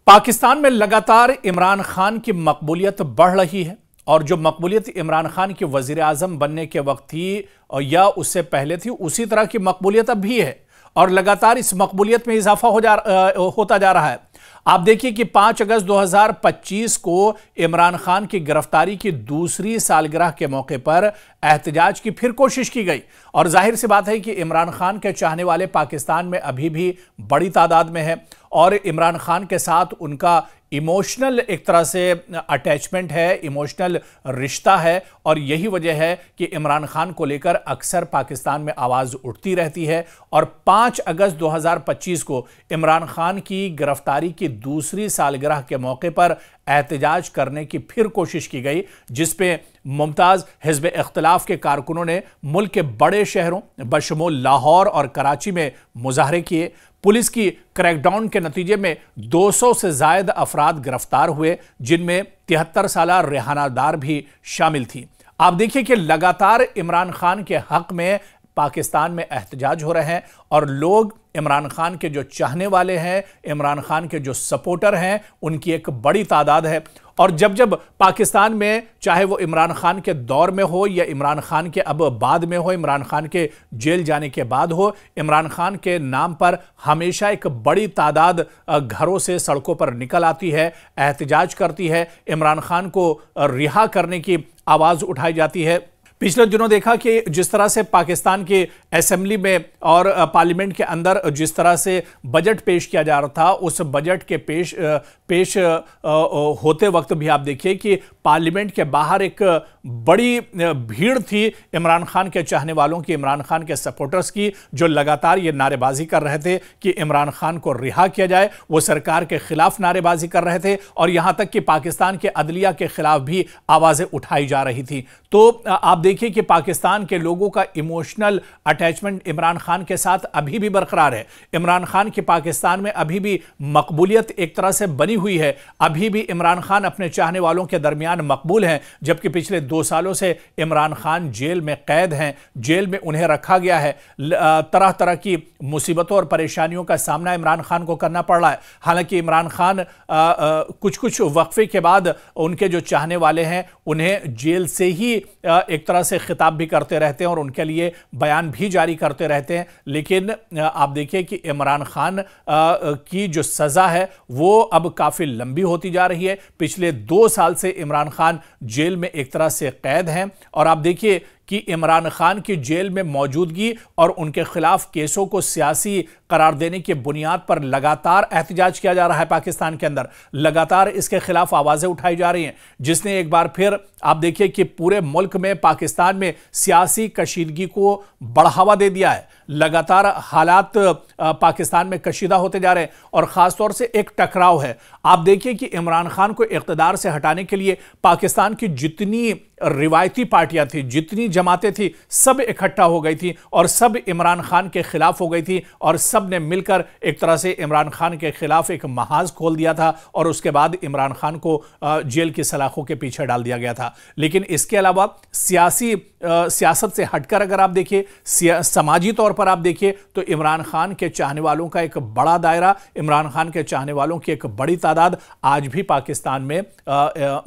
पाकिस्तान में लगातार इमरान खान की मकबूलियत बढ़ रही है और जो मकबूलियत इमरान खान की वजीर आजम बनने के वक्त थी और या उससे पहले थी, उसी तरह की मकबूलियत अब भी है और लगातार इस मकबूलियत में इजाफा होता जा रहा है। आप देखिए कि 5 अगस्त 2025 को इमरान खान की गिरफ्तारी की दूसरी सालगिरह के मौके पर एहतजाज की फिर कोशिश की गई और जाहिर सी बात है कि इमरान खान के चाहने वाले पाकिस्तान में अभी भी बड़ी तादाद में है और इमरान खान के साथ उनका इमोशनल एक तरह से अटैचमेंट है, इमोशनल रिश्ता है और यही वजह है कि इमरान खान को लेकर अक्सर पाकिस्तान में आवाज़ उठती रहती है। और 5 अगस्त 2025 को इमरान खान की गिरफ्तारी की दूसरी सालगिरह के मौके पर एहतजाज करने की फिर कोशिश की गई, जिसपे मुमताज़ हिज़्ब इख्तिलाफ के कारकुनों ने मुल्क के बड़े शहरों बशमूल लाहौर और कराची में मुजाहरे किए। पुलिस की क्रैकडाउन के नतीजे में 200 से ज़ायद अफराद गिरफ्तार हुए, जिनमें 73 साला रेहाना दार भी शामिल थी। आप देखिए कि लगातार इमरान खान के हक में पाकिस्तान में एहतजाज हो रहे हैं और लोग इमरान खान के जो चाहने वाले हैं, इमरान खान के जो सपोर्टर हैं, उनकी एक बड़ी तादाद है। और जब जब पाकिस्तान में, चाहे वो इमरान खान के दौर में हो या इमरान खान के अब बाद में हो, इमरान खान के जेल जाने के बाद हो, इमरान खान के नाम पर हमेशा एक बड़ी तादाद घरों से सड़कों पर निकल आती है, एहतजाज करती है, इमरान खान को रिहा करने की आवाज़ उठाई जाती है। पिछले दिनों देखा कि जिस तरह से पाकिस्तान की असेंबली में और पार्लियामेंट के अंदर जिस तरह से बजट पेश किया जा रहा था, उस बजट के पेश होते वक्त भी आप देखिए कि पार्लियामेंट के बाहर एक बड़ी भीड़ थी इमरान खान के चाहने वालों की, इमरान खान के सपोर्टर्स की, जो लगातार ये नारेबाजी कर रहे थे कि इमरान खान को रिहा किया जाए। वो सरकार के खिलाफ नारेबाजी कर रहे थे और यहां तक कि पाकिस्तान के अदलिया के खिलाफ भी आवाजें उठाई जा रही थी। तो आप देखिए कि पाकिस्तान के लोगों का इमोशनल अटैचमेंट इमरान खान के साथ अभी भी बरकरार है। इमरान खान की पाकिस्तान में अभी भी मकबूलियत एक तरह से बनी हुई है। अभी भी इमरान खान अपने चाहने वालों के दरमियान मकबूल हैं, जबकि पिछले 2 सालों से इमरान खान जेल में कैद हैं, जेल में उन्हें रखा गया है। तरह तरह की मुसीबतों और परेशानियों का सामना इमरान खान को करना पड़ रहा है। हालांकि इमरान खान कुछ वक्फे के बाद उनके जो चाहने वाले हैं उन्हें जेल से ही एक तरह से खिताब भी करते रहते हैं और उनके लिए बयान भी जारी करते रहते हैं। लेकिन आप देखिए कि इमरान खान की जो सज़ा है वो अब काफ़ी लंबी होती जा रही है। पिछले 2 साल से इमरान खान जेल में एक तरह से कैद हैं और आप देखिए कि इमरान खान की जेल में मौजूदगी और उनके खिलाफ केसों को सियासी करार देने की बुनियाद पर लगातार एहतजाज किया जा रहा है। पाकिस्तान के अंदर लगातार इसके खिलाफ आवाज़ें उठाई जा रही हैं, जिसने एक बार फिर आप देखिए कि पूरे मुल्क में, पाकिस्तान में सियासी कशीदगी को बढ़ावा दे दिया है। लगातार हालात पाकिस्तान में कशीदा होते जा रहे हैं और ख़ासतौर से एक टकराव है। आप देखिए कि इमरान खान को इक़्तिदार से हटाने के लिए पाकिस्तान की जितनी रिवायती पार्टियां थी, जितनी जमातें थी, सब इकट्ठा हो गई थी और सब इमरान खान के खिलाफ हो गई थी और सब ने मिलकर एक तरह से इमरान खान के खिलाफ एक महाज खोल दिया था और उसके बाद इमरान खान को जेल की सलाखों के पीछे डाल दिया गया था। लेकिन इसके अलावा सियासत से हटकर अगर आप देखिए, समाजी तौर पर आप देखिए, तो इमरान खान के चाहने वालों का एक बड़ा दायरा, इमरान खान के चाहने वालों की एक बड़ी तादाद आज भी पाकिस्तान में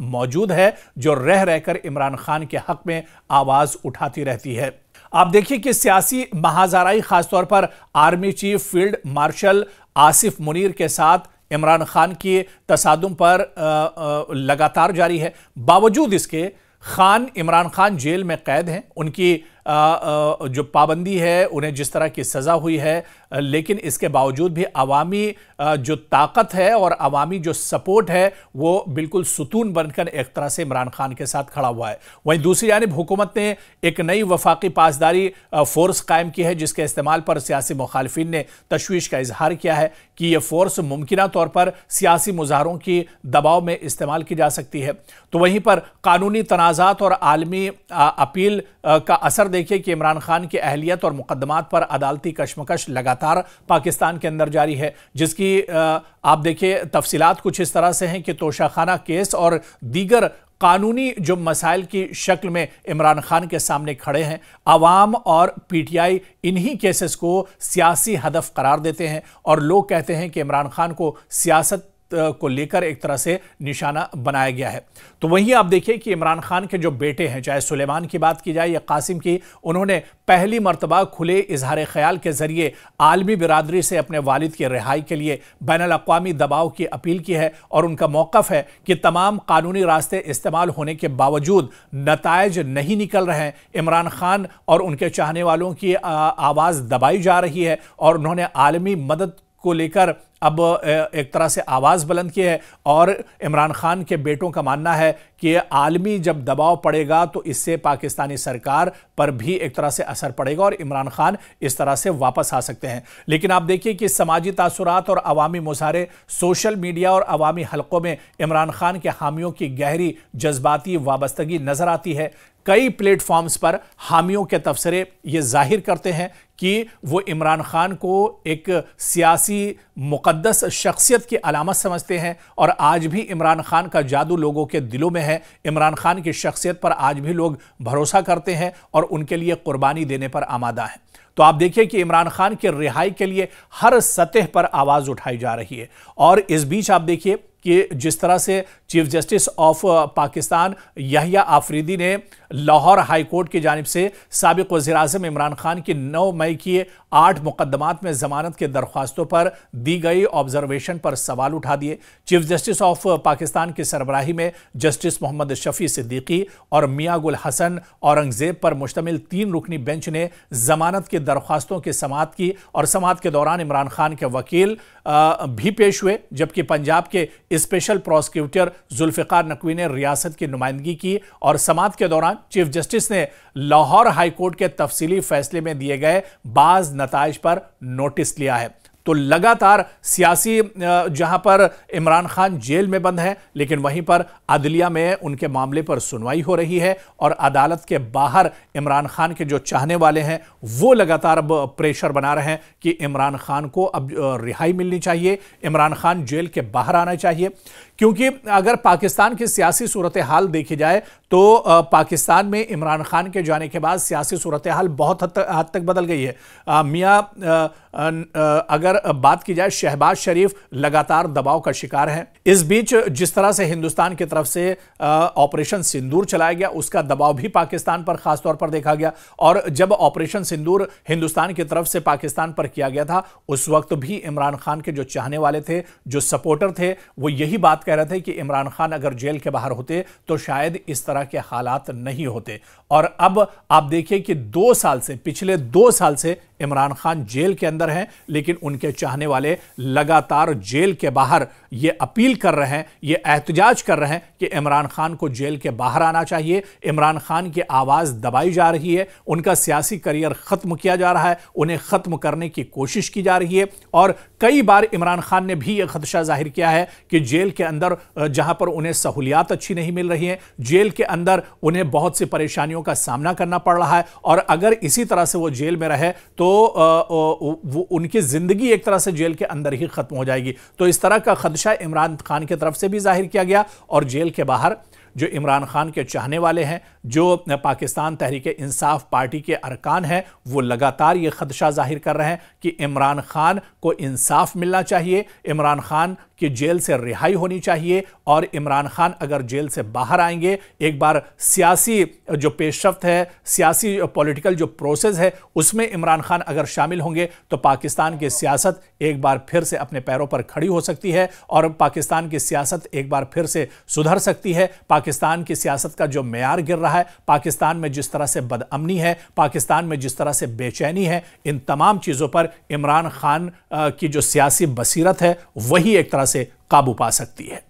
मौजूद है, जो रह रहकर इमरान खान के हक में आवाज उठाती रहती है। आप देखिए कि सियासी महाजराई खासतौर पर army chief field marshal Asif Munir के साथ इमरान खान की तसादुम पर लगातार जारी है। बावजूद इसके इमरान खान जेल में कैद हैं, उनकी जो पाबंदी है, उन्हें जिस तरह की सज़ा हुई है, लेकिन इसके बावजूद भी अवामी जो ताकत है और अवामी जो सपोर्ट है वो बिल्कुल सुतून बनकर एक तरह से इमरान खान के साथ खड़ा हुआ है। वहीं दूसरी जानिब हुकूमत ने एक नई वफाकी पासदारी फोर्स कायम की है, जिसके इस्तेमाल पर सियासी मुखालिफिन ने तशवीश का इजहार किया है कि यह फोर्स मुमकिना तौर पर सियासी मुजाहरों की दबाव में इस्तेमाल की जा सकती है। तो वहीं पर कानूनी तनाज़ात और आलमी अपील का असर देखिए कि इमरान खान की अहलियत और मुकदमात पर अदालती कशमकश लगातार पाकिस्तान के अंदर जारी है, जिसकी आप देखिए तफसीलात कुछ इस तरह से हैं कि तोशाखाना केस और दीगर कानूनी जो मसाइल की शक्ल में इमरान खान के सामने खड़े हैं। अवाम और पीटीआई इन्हीं केसेस को सियासी हदफ करार देते हैं और लोग कहते हैं कि इमरान खान को सियासत को लेकर एक तरह से निशाना बनाया गया है। तो वहीं आप देखिए कि इमरान खान के जो बेटे हैं, चाहे सुलेमान की बात की जाए या कासिम की, उन्होंने पहली मर्तबा खुले इजहार ख्याल के जरिए आलमी बिरादरी से अपने वालिद की रिहाई के लिए बैनुल-अक़वामी दबाव की अपील की है और उनका मौक़िफ़ है कि तमाम कानूनी रास्ते इस्तेमाल होने के बावजूद नताइज नहीं निकल रहे हैं। इमरान खान और उनके चाहने वालों की आवाज़ दबाई जा रही है और उन्होंने आलमी मदद को लेकर अब एक तरह से आवाज़ बुलंद की है। और इमरान खान के बेटों का मानना है कि आलमी जब दबाव पड़ेगा तो इससे पाकिस्तानी सरकार पर भी एक तरह से असर पड़ेगा और इमरान खान इस तरह से वापस आ सकते हैं। लेकिन आप देखिए कि समाजी तासुरात और अवामी मुजाहरे, सोशल मीडिया और अवामी हलकों में इमरान खान के हामियों की गहरी जज्बाती वाबस्तगी नजर आती है। कई प्लेटफॉर्म्स पर हामियों के तबसरे ये जाहिर करते हैं कि वो इमरान खान को एक सियासी मुक़द्दस शख्सियत की अलामत समझते हैं और आज भी इमरान खान का जादू लोगों के दिलों में है। इमरान खान की शख्सियत पर आज भी लोग भरोसा करते हैं और उनके लिए कुर्बानी देने पर आमादा हैं। तो आप देखिए कि इमरान खान की रिहाई के लिए हर सतह पर आवाज़ उठाई जा रही है। और इस बीच आप देखिए कि जिस तरह से chief justice of Pakistan Yahya Afridi ने लाहौर हाई कोर्ट की जानिब से साबिक वज़ीर आज़म इमरान खान की 9 मई की 8 मुकदमात में जमानत के दरख्वास्तों पर दी गई ऑब्जर्वेशन पर सवाल उठा दिए। चीफ जस्टिस ऑफ पाकिस्तान की सरबराही में जस्टिस मोहम्मद शफी सिद्दीकी और मियां गुल हसन औरंगजेब पर मुश्तमिल 3 रुकनी बेंच ने जमानत की दरख्वास्तों की समाअत की और समाअत के दौरान इमरान खान के वकील भी पेश हुए, जबकि पंजाब के स्पेशल प्रोसिक्यूटर जुल्फ़िकार नकवी ने रियासत की नुमाइंदगी की। और समाअत के दौरान चीफ जस्टिस ने लाहौर हाई कोर्ट के तफसीली फैसले में दिए गए बाज नताइज पर नोटिस लिया है। तो लगातार सियासी जहां पर इमरान खान जेल में बंद है, लेकिन वहीं पर अदलिया में उनके मामले पर सुनवाई हो रही है और अदालत के बाहर इमरान खान के जो चाहने वाले हैं वो लगातार अब प्रेशर बना रहे हैं कि इमरान खान को अब रिहाई मिलनी चाहिए, इमरान खान जेल के बाहर आना चाहिए। क्योंकि अगर पाकिस्तान की सियासी सूरत हाल देखी जाए तो पाकिस्तान में इमरान खान के जाने के बाद सियासी सूरत हाल बहुत हद तक बदल गई है। मियाँ अगर बात की जाए, शहबाज शरीफ लगातार दबाव का शिकार है। इस बीच जिस तरह से हिंदुस्तान की तरफ से ऑपरेशन सिंदूर चलाया गया, उसका दबाव भी पाकिस्तान पर खासतौर पर देखा गया। और जब ऑपरेशन सिंदूर हिंदुस्तान की तरफ से पाकिस्तान पर किया गया था, उस वक्त भी इमरान खान के जो चाहने वाले थे, जो सपोर्टर थे, वो यही बात कह रहे थे कि इमरान खान अगर जेल के बाहर होते तो शायद इस तरह के हालात नहीं होते। और अब आप देखिए कि 2 साल से, पिछले 2 साल से इमरान खान जेल के अंदर हैं, लेकिन उनके चाहने वाले लगातार जेल के बाहर ये अपील कर रहे हैं, ये एहतजाज कर रहे हैं कि इमरान खान को जेल के बाहर आना चाहिए। इमरान खान की आवाज़ दबाई जा रही है, उनका सियासी करियर ख़त्म किया जा रहा है, उन्हें ख़त्म करने की कोशिश की जा रही है। और कई बार इमरान खान ने भी यह खदशा जाहिर किया है कि जेल के अंदर जहां पर उन्हें सहूलियात अच्छी नहीं मिल रही हैं, जेल के अंदर उन्हें बहुत सी परेशानियों का सामना करना पड़ रहा है, और अगर इसी तरह से वो जेल में रहे तो वो उनकी जिंदगी एक तरह से जेल के अंदर ही खत्म हो जाएगी। तो इस तरह का खदशा इमरान खान की तरफ से भी जाहिर किया गया। और जेल के बाहर जो इमरान खान के चाहने वाले हैं, जो पाकिस्तान तहरीक इंसाफ पार्टी के अरकान हैं, वो लगातार ये खदशा जाहिर कर रहे हैं कि इमरान खान को इंसाफ मिलना चाहिए, इमरान खान की जेल से रिहाई होनी चाहिए। और इमरान खान अगर जेल से बाहर आएंगे, एक बार सियासी जो पेशरफ्त है, सियासी पॉलिटिकल जो प्रोसेस है, उसमें इमरान खान अगर शामिल होंगे तो पाकिस्तान की सियासत एक बार फिर से अपने पैरों पर खड़ी हो सकती है और पाकिस्तान की सियासत एक बार फिर से सुधर सकती है। पाकिस्तान की सियासत का जो मेयार गिर रहा है, पाकिस्तान में जिस तरह से बदअमनी है, पाकिस्तान में जिस तरह से बेचैनी है, इन तमाम चीज़ों पर इमरान खान की जो सियासी बसीरत है वही एक तरह से काबू पा सकती है।